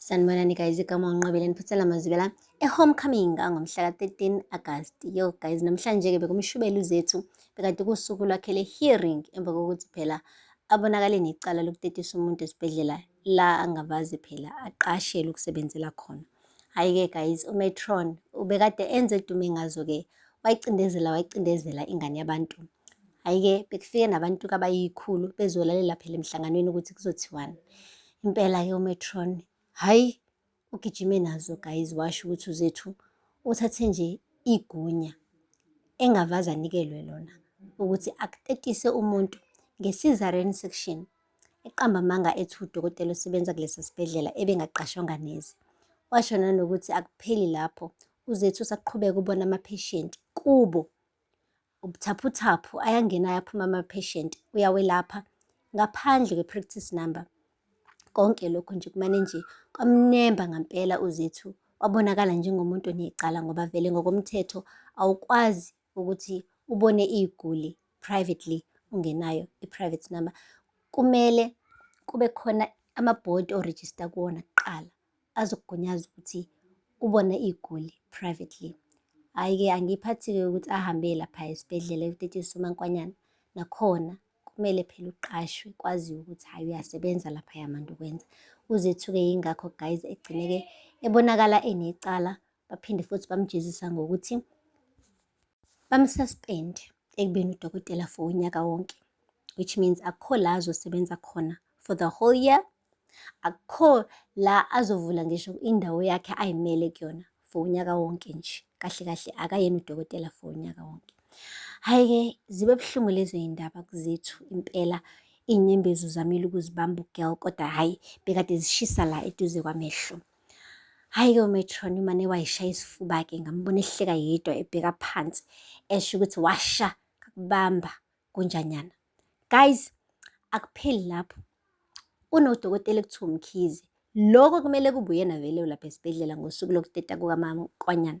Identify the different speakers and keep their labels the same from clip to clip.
Speaker 1: Sanibonani guys, igama uNqobile niphuthela mazibela e-homecoming ngomhla ka-13 Agasti. Yo guys, namhlanje-ke bekumshubela uZethu bekade kusuku lwakhe le-hearing emva kokuthi phela abonakale necala lokutetisa umuntu esibhedlela la angavazi phela aqashelwe ukusebenzela khona. Hhayi-ke guys, uMatron ubekade enze edume ngazo-ke wayicindezela ingane yabantu. Hhayi-ke bekufike nabantu abayikhulu bezolalela phela emhlanganweni ukuthi kuzothiwani. Impela-ke uMatron hhayi ugijime nazo guys, washo ukuthi uZethu uthathe nje igunya engavaze anikelwe lona ukuthi akutetise umuntu nge-cesarean section, eqamba amanga ethi udokotela osebenza kulesa sibhedlela ebengaqashwanga neze. Washo nanokuthi akupheli lapho, uZethu usaqhubeka ubona ama-patient kubo ubuthaphuthaphu ayangena ayaphuma ama-patient uyawelapha ngaphandle kwe-practice number. Konke lokho nje kumane nje kwamnemba ngampela uZethu, wabonakala njengomuntu onecala ngoba vele ngokomthetho awukwazi ukuthi ubone iguli privately ungenayo i-private number. Kumele kube khona amabhodi orejista kuwona kuqala azokugunyaza ukuthi ubone iguli privately. Hhayi-ke angiphathi-ke ukuthi ahambe lapha esibhedlela etetisa umankonyane, nakhona kumele phela uqashwe kwaziwe ukuthi hhayi uyasebenza laphaya manje ukwenza. uZethu-ke yingakho guys egcine-ke ebonakala enecala, baphinde futhi bamjezisa ngokuthi bamsuspend ekubeni udokotela for unyaka wonke, which means akukho la azosebenza khona for the whole year, akukho la azovula ngisho indawo yakhe ayimele kuyona for unyaka wonke nje. Kahle kahle akayena udokotela for unyaka wonke. Hhayi-ke zibe buhlungu lezo y'ndaba kuZethu impela, iy'nyembezo zamile ukuzibamba ugirl, kodwa hhayi bekade zishisa la eduze kwamehlo. Hhayi-ke uMatron umane wayishaya isifuba-ke, ngambona ehleka yedwa ebheka phansi esho ukuthi washa kakubamba kunjanyana. Guys, akupheli lapho, unodokotela ekuthiwa uMkhize. Lokho kumele kube uyena vele lapha esibhedlela ngosuku lokuteta kukaMankonyane.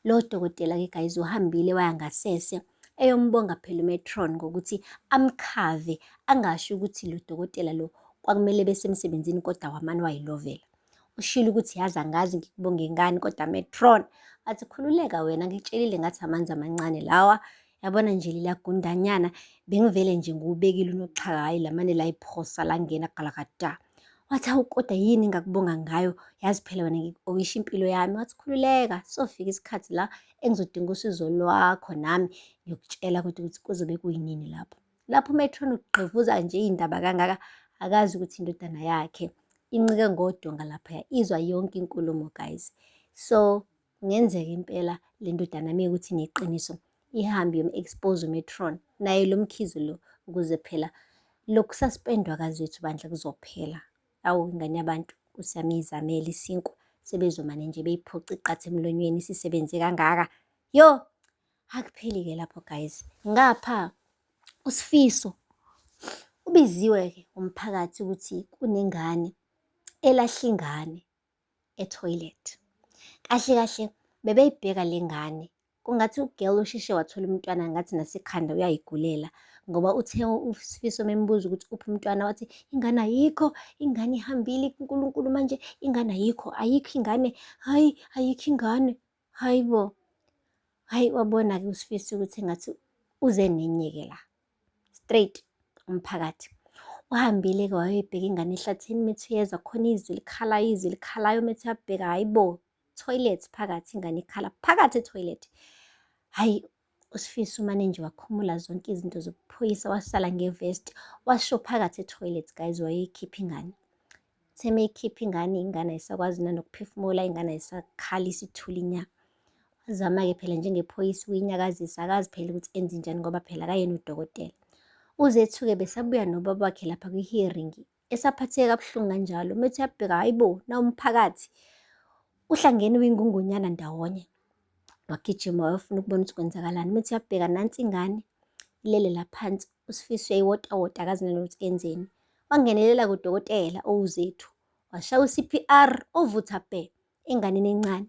Speaker 1: Lo dokotela-ke guys uhambile waya ngasese eyombonga phela uMatron ngokuthi amkhave, angasho ukuthi lo dokotela lo kwakumele besemsebenzini kodwa wamane wayilovela. Ushilo ukuthi yazi angazi ngikubonge ngani, kodwa Matron athi khululeka wena, ngikutshelile ngathi amanzi amancane lawa, yabona nje lilagundanyana bengivele nje ngiwubekile unoxhaka, hhayi lamane layiphosa langena galakada. Wathi hawu kodwa yini ngakubonga ngayo, yazi phela wena ngikuyisha impilo yami. Wathi khululeka, sofika isikhathi la engizodinga usizo lwakho nami ngiyokutshela ukuthi kuzobe kuyinini lapho. Lapho uMatron ugqevuza nje iy'ndaba kangaka, akazi ukuthi indodana yakhe incike ngodonga laphaya, izwa yonke inkulumo guys. So kungenzeka impela le ndodana mekuthi neqiniso ihambe yom-expose uMatron naye lo Mkhize lo, ukuze phela lokhu suspendwa kaZethu bandla kuzophela. Awu ingane yabantu usamizamela isinkwa, sebezomane nje beyiphoca iqathe emlonyeni sisebenze kangaka. Yo, akupheli-ke lapho guys. Ngapha uSifiso ubiziwe-ke umphakathi ukuthi kunengane elahla ingane e-toilet. Kahle kahle bebeyibheka le ngane, kungathi ugirl usheshe wathola umntwana ngathi nasekhanda uyayigulela, ngoba uthe uSifiso membuza ukuthi uphi umntwana, wathi ingane ayikho, ingane ihambile kuNkulunkulu manje, ingane ayikho ingane, hhayi ayikho ingane. Hhayi bo, hhayi wabona-ke uSifiso ukuthi engathi uze nenye-ke la straight umphakathi. Uhambile-ke wayoyibheka ingane ehlathini, methi uyezwa khona izwi likhalayo, methi uyabheka hhayi bo, toilet phakathi, ingane ikhala phakathi etoilet. Hhayi uSifiso umane nje wakhumula zonke izinto zobuphoyisa, wasala ngevesti washo phakathi etoilet guys, wayoyikhipha ingane. Theme eyikhipha ingane ayisakwazi nanokuphefumula, ingane ayisakhali isithuli nya. Wazama-ke phela njengephoyisa ukuyinyakazisa, akazi phela ukuthi enze njani ngoba phela akayena udokotela. uZethu-ke besabuya nobaba wakhe lapha kwi-hearing esaphatheke kabuhlungu kanjalo, methi uyabheka hhayi bo, na umphakathi uhlangene uyingungunyana ndawonye. Wagijima wayofuna ukubona ukuthi kwenzakalani, methi uyabheka nansi ingane ilele laphansi, uSifiso uyayivota-vota akazi nanokuthi enzeni. Wangenelela kudokotela uZethu washaya u-CPR ovutha bhe enganeni encane,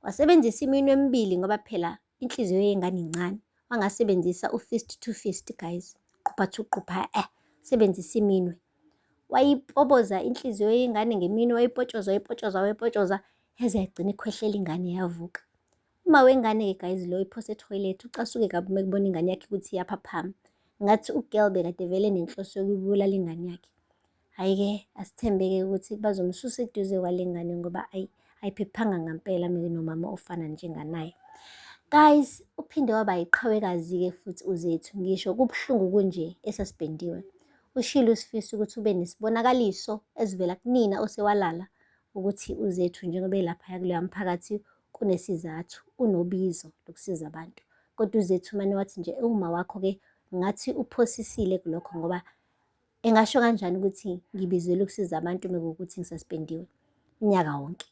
Speaker 1: wasebenzisa iminwe emibili ngoba phela inhliziyo yengane incane. Wangasebenzisa u-fist to fist guys, qupha to qupha, sebenzisa iminwe. wayipoboza inhliziyo yengane ngemini, wayipotshoza yaze yagcina ikhwehlela ingane yavuka. Uma wengane-ke guys lo iphose etoilet ucasuke kabi uma ekubona ingane yakhe ukuthi iyaphaphama. Ngathi u-girl bekade vele nenhloso yokubulala ingane yakhe. Hhayi-ke asithembe-ke ukuthi bazomsusa eduze kwale ngane ngoba ayiphephanga ngampela nomama ofana njenganaye. Guys, uphinde waba yiqhawekazi-ke futhi uZethu, ngisho kubuhlungu kunje esaspendiwe. Ushilo uSifiso ukuthi ube nesibonakaliso ezivela kunina osewalala ukuthi uZethu njengoba elaphaya kuleya mphakathi kunesizathu, unobizo lokusiza abantu. Kodwa uZethu mane wathi nje uma wakho-ke ngathi uphosisile kulokho ngoba engasho kanjani ukuthi ngibizele ukusiza abantu mekuwukuthi ngisaspendiwe unyaka wonke.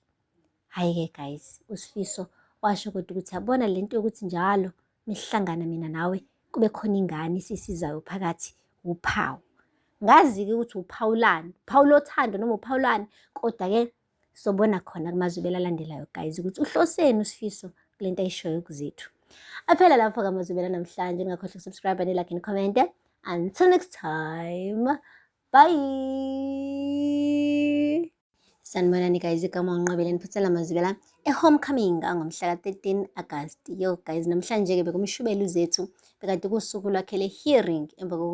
Speaker 1: Hhayi-ke guys, uSifiso washo kodwa ukuthi yabona lento yokuthi njalo mesihlangana mina nawe kube khona ingane sisizayo phakathi uphawu. Ngazi-ke ukuthi uphawulani, uphawu lothando noma uphawulani, kodwa-ke sobona khona kumazwibela alandelayo guys ukuthi uhloseni uSifiso kule nto ayishoyo kuZethu. Aphela lapho-ke amazwibela namhlanje, ungakhohlwa ukusubscribe ne-like and-comment. Until next time, bye. Sanibonani guys, igama unqabile niphuthela amazwibela e-homecoming angomhla ka-13 August. Yo guys, namhlanje-ke bekumshubela uZethu, bekade kusuku lwakhe le-hearing emva